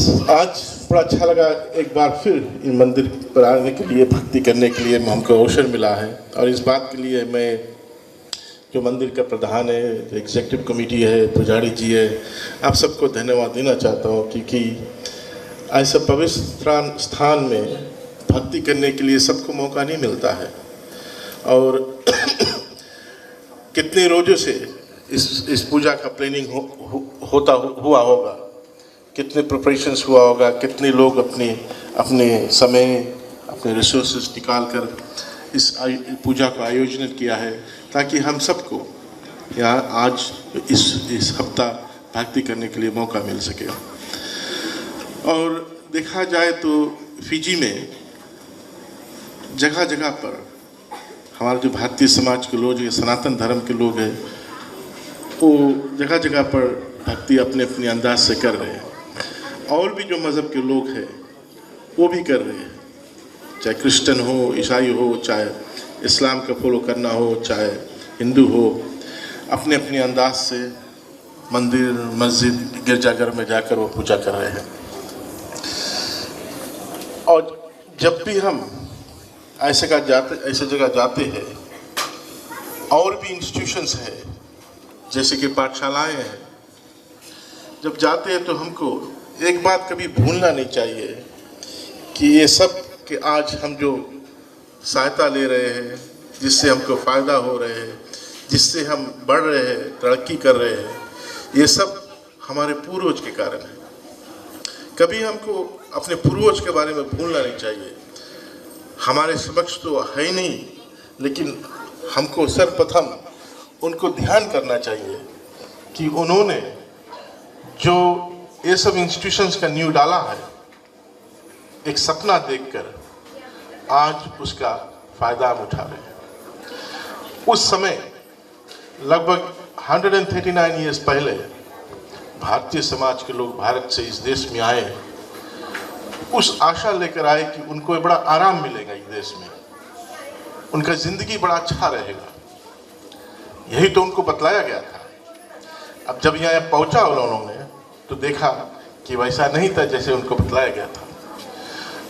आज बड़ा अच्छा लगा एक बार फिर इन मंदिर पर आने के लिए, भक्ति करने के लिए हमको अवसर मिला है। और इस बात के लिए मैं जो मंदिर का प्रधान है, जो एग्जीक्यूटिव कमेटी है, पुजारी जी है, आप सबको धन्यवाद देना चाहता हूँ, क्योंकि ऐसा पवित्र स्थान में भक्ति करने के लिए सबको मौका नहीं मिलता है। और कितने रोज़ों से इस पूजा का प्लानिंग हुआ होगा, कितने प्रिपरेशंस हुआ होगा, कितने लोग अपने समय, अपने रिसोर्सेज निकाल कर इस पूजा का आयोजन किया है, ताकि हम सबको यहाँ आज इस हफ्ता भक्ति करने के लिए मौका मिल सके। और देखा जाए तो फिजी में जगह जगह पर हमारे जो भारतीय समाज के लोग, जो सनातन धर्म के लोग हैं, वो जगह जगह पर भक्ति अपने अपने अंदाज से कर रहे हैं। और भी जो मज़हब के लोग हैं वो भी कर रहे हैं, चाहे क्रिश्चियन हो, ईसाई हो, चाहे इस्लाम का फॉलो करना हो, चाहे हिंदू हो, अपने अपने अंदाज से मंदिर, मस्जिद, गिरजाघर में जाकर वो पूजा कर रहे हैं। और जब भी हम ऐसे जगह जाते हैं, और भी इंस्टीट्यूशंस हैं जैसे कि पाठशालाएं हैं, जब जाते हैं तो हमको एक बात कभी भूलना नहीं चाहिए कि ये सब कि आज हम जो सहायता ले रहे हैं, जिससे हमको फ़ायदा हो रहे हैं, जिससे हम बढ़ रहे हैं, तरक्की कर रहे हैं, ये सब हमारे पूर्वज के कारण है। कभी हमको अपने पूर्वज के बारे में भूलना नहीं चाहिए। हमारे समक्ष तो है ही नहीं, लेकिन हमको सर्वप्रथम उनको ध्यान करना चाहिए कि उन्होंने जो ये सब इंस्टीट्यूशंस का नींव डाला है, एक सपना देखकर आज उसका फ़ायदा हम उठा रहे हैं। उस समय लगभग 139 ईयर्स पहले भारतीय समाज के लोग भारत से इस देश में आए, उस आशा लेकर आए कि उनको बड़ा आराम मिलेगा इस देश में, उनका ज़िंदगी बड़ा अच्छा रहेगा। यही तो उनको बतलाया गया था। अब जब यहाँ पहुँचा उन्होंने तो देखा कि वैसा नहीं था जैसे उनको बतलाया गया था।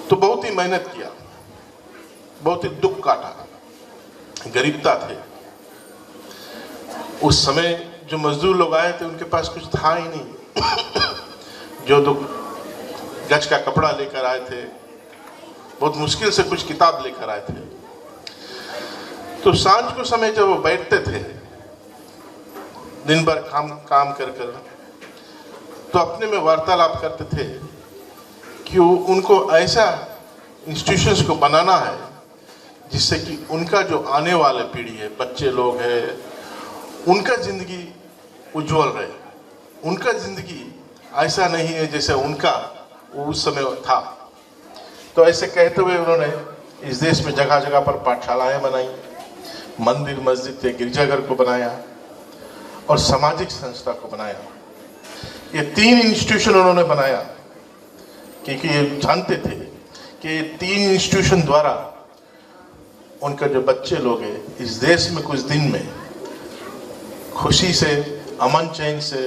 तो बहुत ही मेहनत किया, बहुत ही दुख काटा, गरीबता थे। उस समय जो मजदूर लोग आए थे उनके पास कुछ था ही नहीं। जो 2 गज का कपड़ा लेकर आए थे, बहुत मुश्किल से कुछ किताब लेकर आए थे। तो सांझ को समय जब वो बैठते थे दिन भर काम कर तो अपने में वार्तालाप करते थे कि उनको ऐसा इंस्टीट्यूशंस को बनाना है जिससे कि उनका जो आने वाले पीढ़ी है, बच्चे लोग हैं, उनका ज़िंदगी उज्जवल रहे। उनका ज़िंदगी ऐसा नहीं है जैसे उनका उस समय था। तो ऐसे कहते हुए उन्होंने इस देश में जगह जगह पर पाठशालाएं बनाई, मंदिर, मस्जिद या गिरजाघर को बनाया और सामाजिक संस्था को बनाया। ये 3 इंस्टीट्यूशन उन्होंने बनाया क्योंकि ये जानते थे कि 3 इंस्टीट्यूशन द्वारा उनका जो बच्चे लोग हैं इस देश में कुछ दिन में खुशी से, अमन चैन से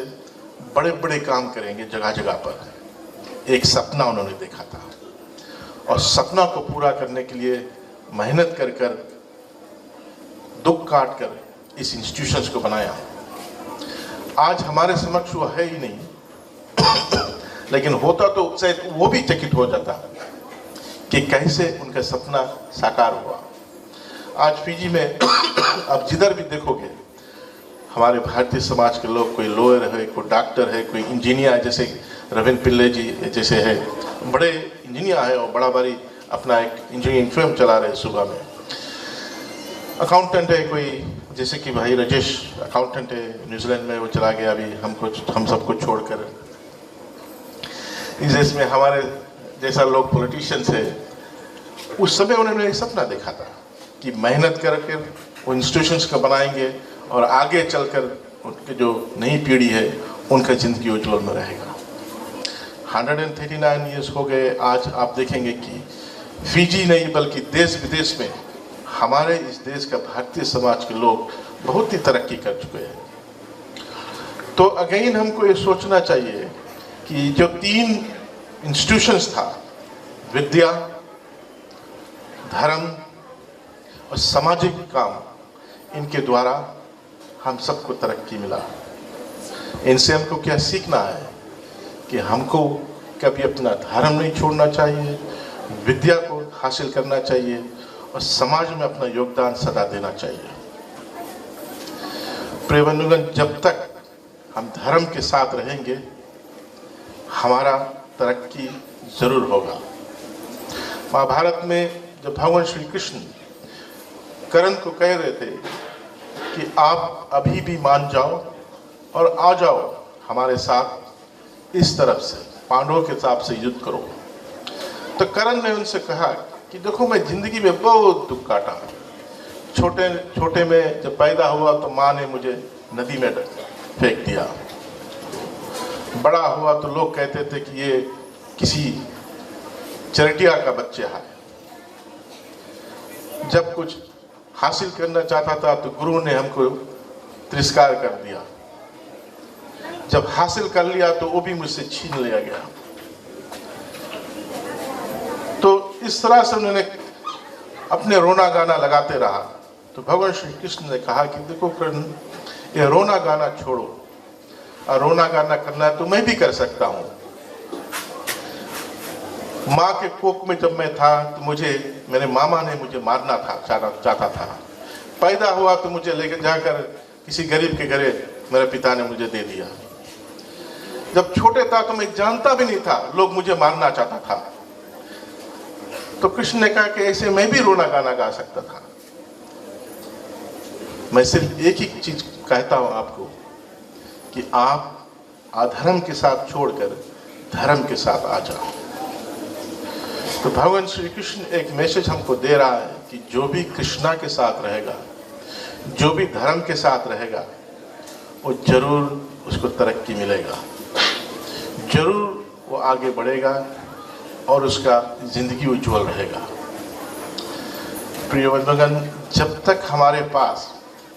बड़े बड़े काम करेंगे जगह जगह पर। एक सपना उन्होंने देखा था और सपना को पूरा करने के लिए मेहनत कर दुख काट कर इस इंस्टीट्यूशंस को बनाया। आज हमारे समक्ष वो है ही नहीं, लेकिन होता तो शायद वो भी चकित हो जाता कि कैसे उनका सपना साकार हुआ। आज फिजी में आप जिधर भी देखोगे हमारे भारतीय समाज के लोग, कोई लॉयर है, कोई डॉक्टर है, कोई इंजीनियर है, जैसे रविंद्र पिल्ले जी जैसे है, बड़े इंजीनियर है और बड़ा बड़ी अपना एक इंजीनियरिंग फर्म चला रहे हैं सुबह में। अकाउंटेंट है कोई, जैसे कि भाई राजेश अकाउंटेंट है, न्यूजीलैंड में वो चला गया अभी हम सबको छोड़कर। इस देश में हमारे जैसा लोग पॉलिटिशियंस है, उस समय उन्होंने एक सपना देखा था कि मेहनत करके वो इंस्टीट्यूशंस को बनाएंगे और आगे चलकर उनकी जो नई पीढ़ी है उनका ज़िंदगी उज्जवल में रहेगा। 139 ईयर्स हो गए। आज आप देखेंगे कि फिजी नहीं बल्कि देश विदेश में हमारे इस देश का भारतीय समाज के लोग बहुत ही तरक्की कर चुके हैं। तो अगेन हमको ये सोचना चाहिए कि जो 3 इंस्टीट्यूशंस था, विद्या, धर्म और सामाजिक काम, इनके द्वारा हम सबको तरक्की मिला। इनसे हमको क्या सीखना है कि हमको कभी अपना धर्म नहीं छोड़ना चाहिए, विद्या को हासिल करना चाहिए और समाज में अपना योगदान सदा देना चाहिए। प्रिय बंधुगण, जब तक हम धर्म के साथ रहेंगे हमारा तरक्की जरूर होगा। महाभारत में जब भगवान श्री कृष्ण कर्ण को कह रहे थे कि आप अभी भी मान जाओ और आ जाओ हमारे साथ, इस तरफ से पांडवों के हिसाब से युद्ध करो, तो कर्ण ने उनसे कहा कि देखो मैं जिंदगी में बहुत दुख काटा। छोटे छोटे में जब पैदा हुआ तो माँ ने मुझे नदी में फेंक दिया। बड़ा हुआ तो लोग कहते थे कि ये किसी चरटिया का बच्चा है। जब कुछ हासिल करना चाहता था तो गुरु ने हमको तिरस्कार कर दिया। जब हासिल कर लिया तो वो भी मुझसे छीन लिया गया। तो इस तरह से उन्होंने अपने रोना गाना लगाते रहा। तो भगवान श्री कृष्ण ने कहा कि देखो कर्ण, ये रोना गाना छोड़ो, और रोना गाना करना तो मैं भी कर सकता हूँ। माँ के कोख में जब मैं था तो मुझे मेरे मामा ने मुझे मारना था, चाहता था। पैदा हुआ तो मुझे लेकर जाकर किसी गरीब के घरे मेरे पिता ने मुझे दे दिया। जब छोटे था तो मैं जानता भी नहीं था, लोग मुझे मारना चाहता था। तो कृष्ण ने कहा कि ऐसे मैं भी रोना गाना गा सकता था। मैं सिर्फ एक ही चीज कहता हूं आपको कि आप अधर्म के साथ छोड़कर धर्म के साथ आ जाओ। तो भगवान श्री कृष्ण एक मैसेज हमको दे रहा है कि जो भी कृष्णा के साथ रहेगा, जो भी धर्म के साथ रहेगा, वो जरूर उसको तरक्की मिलेगा, जरूर वो आगे बढ़ेगा और उसका जिंदगी उज्जवल रहेगा। प्रिय बंधुगण, जब तक हमारे पास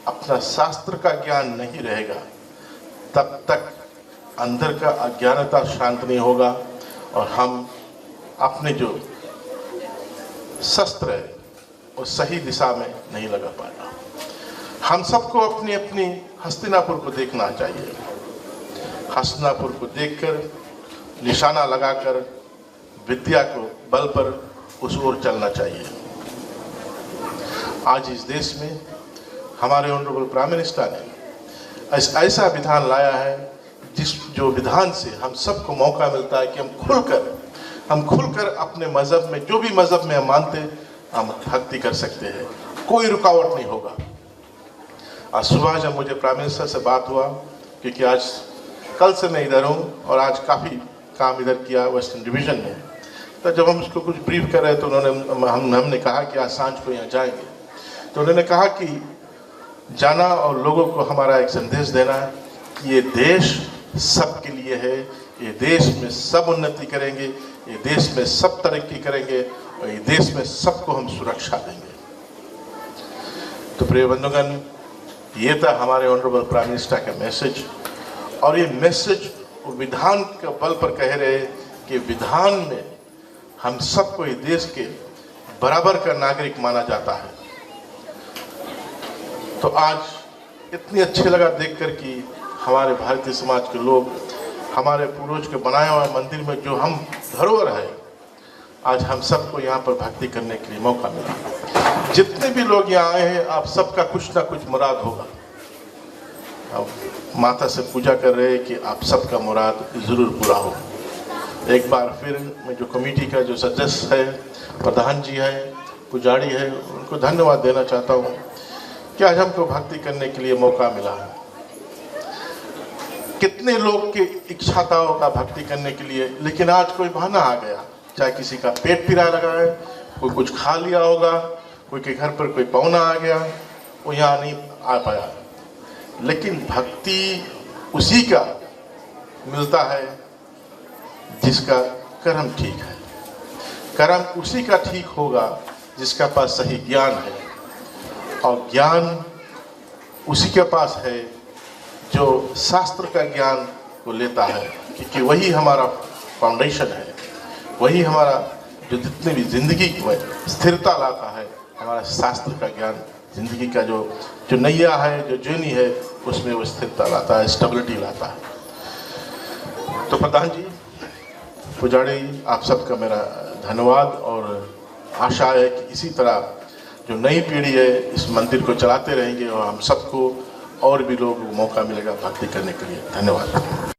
अपना शास्त्र का ज्ञान नहीं रहेगा तब तक अंदर का अज्ञानता शांत नहीं होगा और हम अपने जो शस्त्र है वो सही दिशा में नहीं लगा पाएगा। हम सबको अपनी अपनी हस्तिनापुर को देखना चाहिए। हस्तिनापुर को देखकर निशाना लगाकर विद्या को बल पर उस ओर चलना चाहिए। आज इस देश में हमारे ऑनरेबल प्राइम मिनिस्टर ने ऐसा विधान लाया है जो विधान से हम सबको मौका मिलता है कि हम खुलकर अपने मजहब में, जो भी मजहब में हम मानते, हम भक्ति कर सकते हैं। कोई रुकावट नहीं होगा। आज सुबह जब मुझे प्राइम मिनिस्टर से बात हुआ, क्योंकि आज कल से मैं इधर हूँ और आज काफ़ी काम इधर किया वेस्टर्न डिवीज़न में, तो जब हम उसको कुछ ब्रीफ कर रहे तो हमने कहा कि आज सांझ को यहाँ जाएंगे। तो उन्होंने कहा कि जाना और लोगों को हमारा एक संदेश देना है कि ये देश सबके लिए है, ये देश में सब उन्नति करेंगे, ये देश में सब तरक्की करेंगे और ये देश में सबको हम सुरक्षा देंगे। तो प्रिय बंधुगण, ये था हमारे ऑनरेबल प्राइम मिनिस्टर का मैसेज। और ये मैसेज विधान के बल पर कह रहे कि विधान में हम सबको इस देश के बराबर का नागरिक माना जाता है। तो आज इतनी अच्छी लगा देखकर कि हमारे भारतीय समाज के लोग हमारे पूर्वज के बनाए हुए मंदिर में जो हम धरोहर है, आज हम सबको यहाँ पर भक्ति करने के लिए मौका मिला। जितने भी लोग यहाँ आए हैं, आप सबका कुछ ना कुछ मुराद होगा। अब माता से पूजा कर रहे हैं कि आप सबका मुराद ज़रूर पूरा हो। एक बार फिर मैं जो कमेटी का जो सदस्य है, प्रधान जी है, पुजारी है, उनको धन्यवाद देना चाहता हूँ कि आज हमको भक्ति करने के लिए मौका मिला है। कितने लोग की इच्छा था होगा भक्ति करने के लिए, लेकिन आज कोई बहाना आ गया, चाहे किसी का पेट पीड़ा लगा है, कोई कुछ खा लिया होगा, कोई के घर पर कोई पौना आ गया, वो यहाँ नहीं आ पाया। लेकिन भक्ति उसी का मिलता है जिसका कर्म ठीक है। कर्म उसी का ठीक होगा जिसका पास सही ज्ञान है, और ज्ञान उसी के पास है जो शास्त्र का ज्ञान को लेता है, क्योंकि वही हमारा फाउंडेशन है। वही हमारा जो जितने भी जिंदगी में स्थिरता लाता है, हमारा शास्त्र का ज्ञान जिंदगी का जो नैया है, जो जर्नी है, उसमें वो स्थिरता लाता है, स्टेबिलिटी लाता है। तो प्रधान जी, पुजारी, आप सबका मेरा धन्यवाद और आशा है कि इसी तरह जो नई पीढ़ी है इस मंदिर को चलाते रहेंगे और हम सबको और भी लोगों को मौका मिलेगा भक्ति करने के लिए। धन्यवाद।